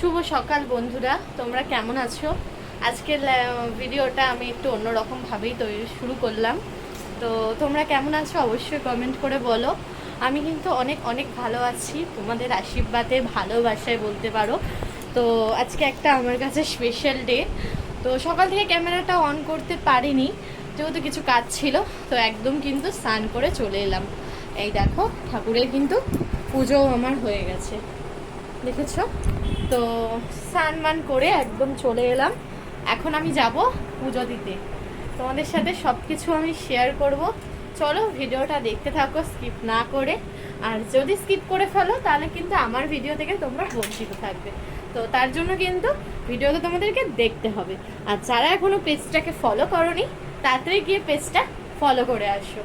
শুভ সকাল বন্ধুরা, তোমরা কেমন আছো? আজকের ভিডিওটা আমি একটু অন্যরকম ভাবেই তৈরি শুরু করলাম। তো তোমরা কেমন আছো অবশ্যই কমেন্ট করে বলো। আমি কিন্তু অনেক অনেক ভালো আছি, তোমাদের আশীর্বাদে ভালোবাসায় বলতে পারো। তো আজকে একটা আমার কাছে স্পেশাল ডে। তো সকাল থেকে ক্যামেরাটা অন করতে পারিনি, যেহেতু কিছু কাজ ছিল। তো একদম কিন্তু স্নান করে চলে এলাম। এই দেখো, ঠাকুরের কিন্তু পুজোও আমার হয়ে গেছে, দেখেছো তো। স্নান করে একদম চলে এলাম। এখন আমি যাব পুজো দিতে, তোমাদের সাথে সব কিছু আমি শেয়ার করব। চলো ভিডিওটা দেখতে থাকো স্কিপ না করে। আর যদি স্কিপ করে ফেলো তাহলে কিন্তু আমার ভিডিও থেকে তোমরা বঞ্চিত থাকবে। তো তার জন্য কিন্তু ভিডিওটা তোমাদেরকে দেখতে হবে। আর যারা এখনো পেজটাকে ফলো করোনি, তাড়াতাড়ি গিয়ে পেজটা ফলো করে আসো।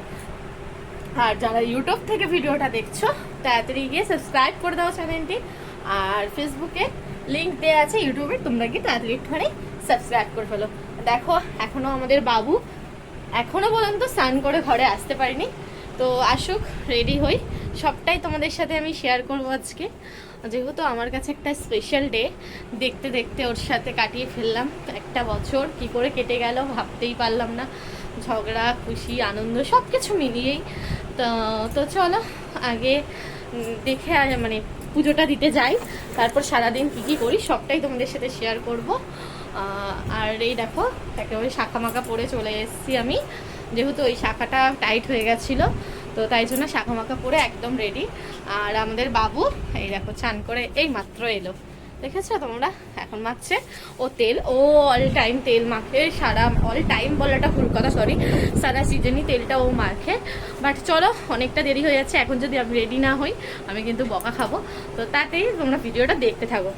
আর যারা ইউটিউব থেকে ভিডিওটা দেখছো, তাড়াতাড়ি গিয়ে সাবস্ক্রাইব করে দাও চ্যানেলটি। আর ফেসবুকে লিংক দেওয়া আছে, ইউটিউবে তোমরা গিয়ে তাড়াতাড়ি একটুখানি সাবস্ক্রাইব করে ফেলো। দেখো, এখনও আমাদের বাবু এখনও পর্যন্ত স্নান করে ঘরে আসতে পারিনি। তো আসুক, রেডি হই, সবটাই তোমাদের সাথে আমি শেয়ার করবো আজকে। যেহেতু আমার কাছে একটা স্পেশাল ডে, দেখতে দেখতে ওর সাথে কাটিয়ে ফেললাম একটা বছর। কি করে কেটে গেল ভাবতেই পারলাম না। ঝগড়া, খুশি, আনন্দ সব কিছু মিলিয়েই। তো তো চলো আগে দেখে মানে পুজোটা দিতে যাই, তারপর সারাদিন কী কী করি সবটাই তোমাদের সাথে শেয়ার করব। আর এই দেখো, একেবারে শাখা মাখা পরে চলে এসেছি আমি, যেহেতু ওই শাখাটা টাইট হয়ে গেছিলো। তো তাই জন্য শাখা মাখা পরে একদম রেডি। আর আমাদের বাবু এই দেখো চান করে এই মাত্র এলো, দেখেছো তোমরা? এখন মাখছে ও তেল। ও অল টাইম তেল মাখে, সারা অল টাইম বলাটা ভুল কথা, সরি, সারা সিজনই তেলটা ও মাখে। বাট চলো, অনেকটা দেরি হয়ে যাচ্ছে, এখন যদি আমি রেডি না হই আমি কিন্তু বকা খাবো। তো তাতেই তোমরা ভিডিওটা দেখতে থাকো।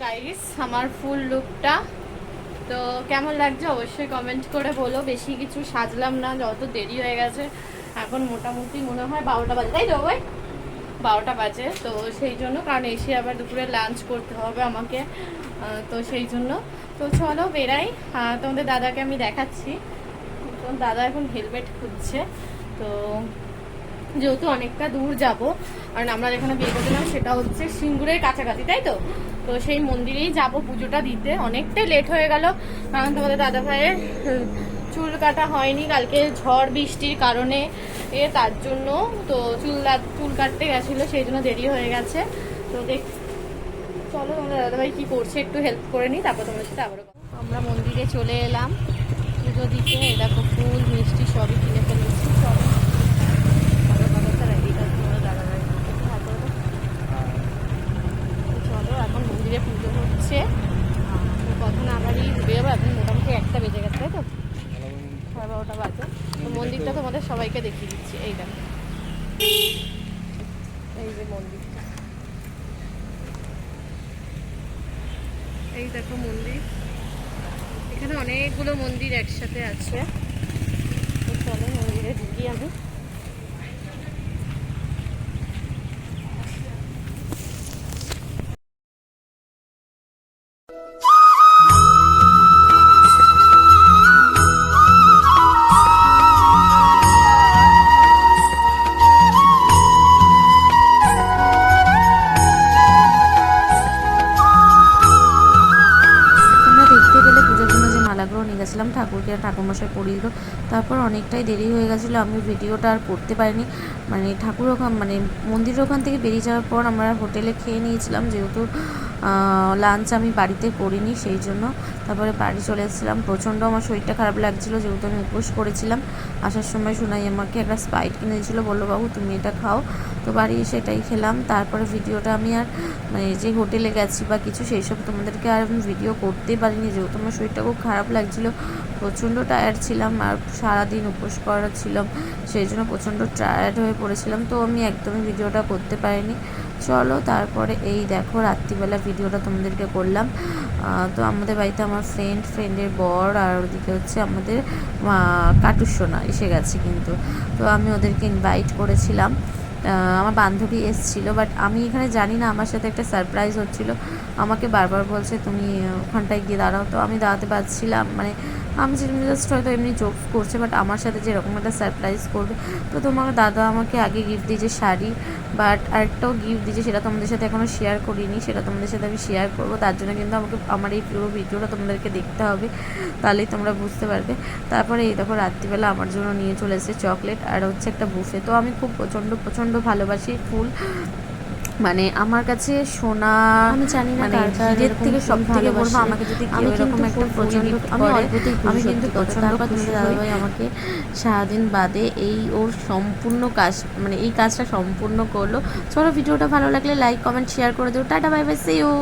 গাইস, আমার ফুল লুকটা তো কেমন লাগছে অবশ্যই কমেন্ট করে বলো। বেশি কিছু সাজলাম না, যত দেরি হয়ে গেছে। এখন মোটামুটি মনে হয় 12টা বাজে, তাই তো ভাই? 12টা বাজে। তো সেই জন্য, কারণ এসে আবার দুপুরে লাঞ্চ করতে হবে আমাকে, তো সেই জন্য। তো চলো বেরাই। তোমাদের দাদাকে আমি দেখাচ্ছি, দাদা এখন হেলমেট খুঁজছে। তো যেহেতু অনেকটা দূর যাব, কারণ আমরা যেখানে বিয়ে করছিলাম সেটা হচ্ছে সিঙ্গুরের কাছাকাছি, তাই তো। তো সেই মন্দিরেই যাব পুজোটা দিতে। অনেকটাই লেট হয়ে গেল, কারণ তোমাদের দাদা ভাইয়ের চুল কাটা হয়নি কালকে ঝড় বৃষ্টির কারণে, তার জন্য। তো চুল কাটতে গেছিলো, সেই জন্য দেরি হয়ে গেছে। তো চলো তোমাদের দাদাভাই কী করছে একটু হেল্প করে নিই, তারপর তোমাদের সাথে আবারও। আমরা মন্দিরে চলে এলাম পুজো দিতে। দেখো ফুল মিষ্টি সবই কিনে ফেলেছি। চলো এখন মন্দিরে পুজো হচ্ছে, কখন আমারই বেরোবো। এখন মোটামুটি 1টা বেজে গেছে, তাই তো 12:30 বাজে। তো মন্দিরটা তোমাদের সবাইকে দেখিয়ে দিচ্ছি। এই দেখো, এই যে মন্দিরটা, এই দেখো মন্দির। এখানে অনেকগুলো মন্দির একসাথে আছে। তো চলো মন্দিরে ঢুকি আমি। নিয়ে গেছিলাম ঠাকুরকে, ঠাকুরমশাই পরিয়ে দিল। তারপর অনেকটাই দেরি হয়ে গেছিলো, আমি ভিডিওটা আর করতে পারিনি। মানে ঠাকুর মানে মন্দিরের ওখান থেকে বেরিয়ে যাওয়ার পর আমরা হোটেলে খেয়ে নিয়েছিলাম, যেহেতু লাঞ্চ আমি বাড়িতে করিনি সেই জন্য। তারপরে বাড়ি চলে এসেছিলাম। প্রচণ্ড আমার শরীরটা খারাপ লাগছিলো, যেহেতু আমি উপোস করেছিলাম। আসার সময় শোনাই আমাকে একটা স্প্রাইট কিনে দিয়েছিলো, বললো বাবু তুমি এটা খাও। তো বাড়ি এসে এটাই খেলাম। তারপরে ভিডিওটা আমি আর মানে যে হোটেলে গেছি বা কিছু সেই সব তোমাদেরকে আর আমি ভিডিও করতেই পারিনি, যেহেতু আমার শরীরটা খুব খারাপ লাগছিলো, প্রচণ্ড টায়ার্ড ছিলাম। আর সারাদিন উপোস করা ছিলাম, সেই জন্য প্রচণ্ড টায়ার্ড হয়ে পড়েছিলাম। তো আমি একদমই ভিডিওটা করতে পারিনি। চলো তারপরে এই দেখো রাত্রিবেলা ভিডিওটা তোমাদেরকে করলাম। তো আমাদের বাড়িতে আমার ফ্রেন্ডের বর, আর ওদিকে হচ্ছে আমাদের কাটুসোনা এসে গেছে কিন্তু। তো আমি ওদেরকে ইনভাইট করেছিলাম। আমার বান্ধবী এসেছিলো, বাট আমি এখানে জানি না আমার সাথে একটা সারপ্রাইজ হচ্ছিলো। আমাকে বারবার বলছে তুমি ওখানটায় গিয়ে দাঁড়াও। তো আমি দাঁড়াতে পারছিলাম, মানে আমি জাস্ট হয়তো এমনি জোক করছে, বাট আমার সাথে যেরকম একটা সারপ্রাইজ করবে। তো তোমার দাদা আমাকে আগে গিফট দিয়েছে শাড়ি, বাট আরেকটাও গিফট দিয়েছে, সেটা তোমাদের সাথে এখনও শেয়ার করিনি, সেটা তোমাদের সাথে আমি শেয়ার করবো। তার জন্য কিন্তু আমাকে আমার এই পুরো ভিডিওটা তোমাদেরকে দেখতে হবে, তাহলেই তোমরা বুঝতে পারবে। তারপরে এই দেখো রাত্রিবেলা আমার জন্য নিয়ে চলে এসেছে চকলেট আর হচ্ছে একটা বুফে। তো আমি খুব প্রচণ্ড ভালোবাসি ফুল, মানে আমার কাছে সোনা, আমি জানি না মানে কার কার হীরের এরকম থেকে ফুল সব থেকে বলবো, ভালোবাসে। আমাকে যদি আমি কেউ এরকম কিন্তু একটা ফুল ফুল প্রচণ্ড, gift আমি করে, অল্পতেই খুশি আমি কিন্তু সত্যি কথা। প্রচণ্ড তারপর খুশি তোমাদের হই। দাদাভাই আমাকে সারাদিন বাদে এই ওর সম্পূর্ণ কাজ, মানে এই কাজটা সম্পূর্ণ করলো। চলো ভিডিওটা ভালো লাগলে লাইক কমেন্ট শেয়ার করে দিও। Tata bye bye, see you.